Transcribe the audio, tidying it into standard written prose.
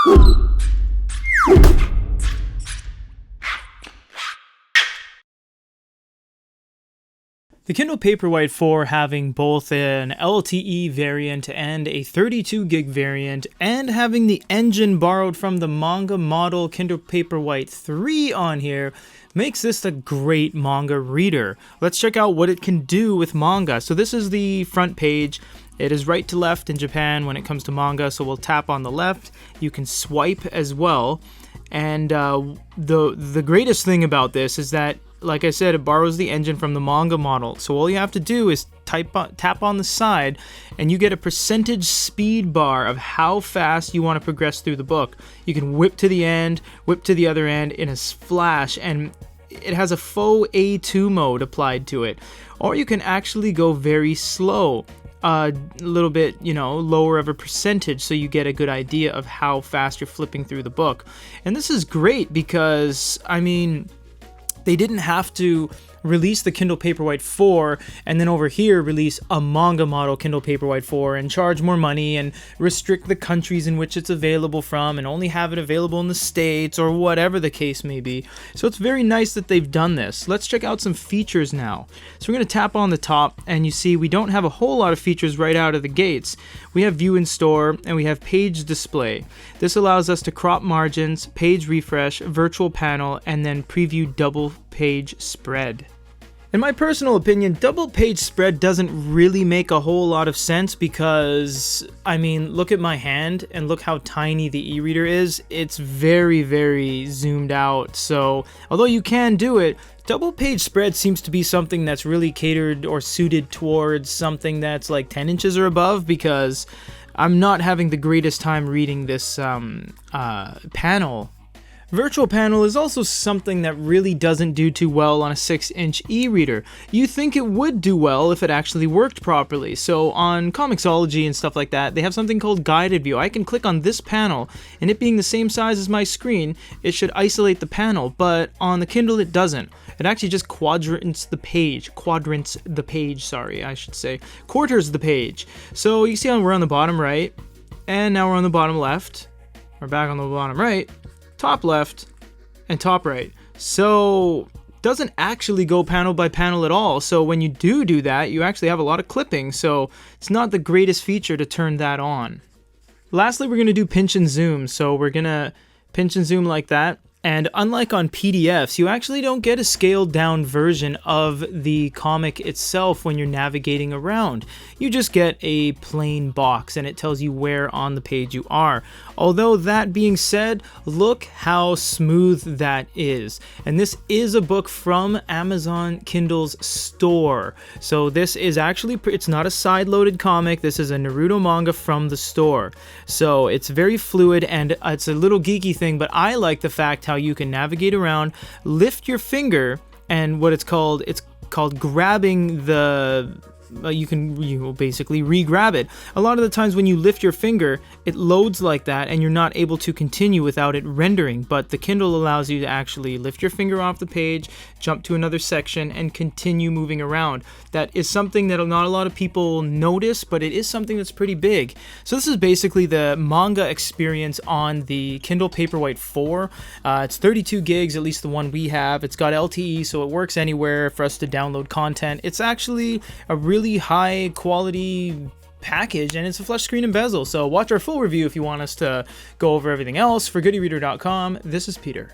The Kindle Paperwhite 4 having both an LTE variant and a 32 gig variant, and having the engine borrowed from the Manga model Kindle Paperwhite 3 on here, makes this a great manga reader. Let's check out what it can do with manga. So this is the front page. It is right to left in Japan when it comes to manga, so we'll tap on the left. You can swipe as well. And the greatest thing about this is that, like I said, it borrows the engine from the Manga model. So all you have to do is tap on the side, and you get a percentage speed bar of how fast you want to progress through the book. You can whip to the end, whip to the other end in a flash, and it has a faux A2 mode applied to it. Or you can actually go very slow. A little bit, lower of a percentage, so you get a good idea of how fast you're flipping through the book. And this is great because, they didn't have to release the Kindle Paperwhite 4 and then over here release a Manga model Kindle Paperwhite 4 and charge more money and restrict the countries in which it's available from and only have it available in the States or whatever the case may be. So it's very nice that they've done this. Let's check out some features now. So we're going to tap on the top, and you see we don't have a whole lot of features right out of the gates. We have view in store and we have page display. This allows us to crop margins, page refresh, virtual panel, and then preview double page spread. In my personal opinion, double page spread doesn't really make a whole lot of sense because, look at my hand and look how tiny the e-reader is. It's very, very zoomed out. So, although you can do it, double page spread seems to be something that's really catered or suited towards something that's like 10 inches or above, because I'm not having the greatest time reading this panel. Virtual panel is also something that really doesn't do too well on a 6-inch e-reader. You think it would do well if it actually worked properly. So on Comixology and stuff like that, they have something called guided view. I can click on this panel, and it being the same size as my screen, it should isolate the panel, but on the Kindle it doesn't. It actually just quarters the page. Quarters the page. So you see how we're on the bottom right, and now we're on the bottom left. We're back on the bottom right, top left, and top right. So doesn't actually go panel by panel at all. So when you do that, you actually have a lot of clipping. So it's not the greatest feature to turn that on. Lastly, we're going to do pinch and zoom. So we're going to pinch and zoom like that. And unlike on PDFs, you actually don't get a scaled down version of the comic itself when you're navigating around. You just get a plain box and it tells you where on the page you are. Although that being said, look how smooth that is. And this is a book from Amazon Kindle's store. So this is actually, it's not a side-loaded comic. This is a Naruto manga from the store. So it's very fluid, and it's a little geeky thing, but I like the fact how you can navigate around, lift your finger, and what it's called grabbing the you will basically re-grab it. A lot of the times when you lift your finger, it loads like that and you're not able to continue without it rendering, but the Kindle allows you to actually lift your finger off the page, jump to another section, and continue moving around. That is something that not a lot of people notice, but it is something that's pretty big. So this is basically the manga experience on the Kindle Paperwhite 4. It's 32 gigs, at least the one we have. It's got LTE, so it works anywhere for us to download content. It's actually a really high quality package, and it's a flush screen and bezel. So watch our full review if you want us to go over everything else. For goodyreader.com, this is Peter.